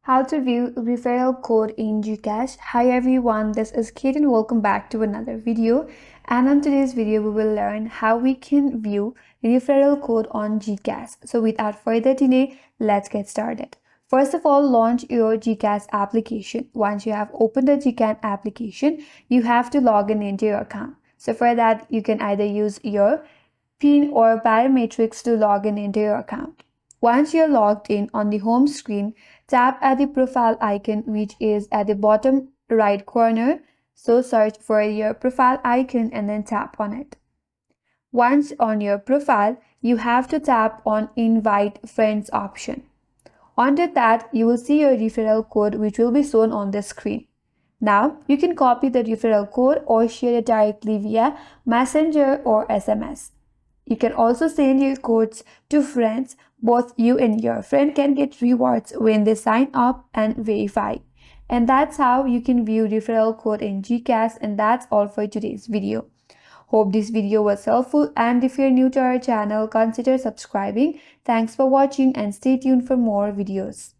How to view referral code in GCash. Hi everyone, this is Kate and welcome back to another video. And on today's video, we will learn how we can view referral code on GCash. So without further delay, let's get started. First of all, launch your GCash application. Once you have opened the GCash application, you have to log in into your account. So for that, you can either use your PIN or biometrics to log in into your account. Once you're logged in, on the home screen, tap at the profile icon which is at the bottom right corner. So search for your profile icon and then tap on it. Once on your profile, you have to tap on Invite Friends option. Under that, you will see your referral code which will be shown on the screen. Now, you can copy the referral code or share it directly via Messenger or SMS. You can also send your codes to friends. Both you and your friend can get rewards when they sign up and verify. And that's how you can view referral code in GCash. And that's all for today's video. Hope this video was helpful, and if you're new to our channel, consider subscribing. Thanks for watching and stay tuned for more videos.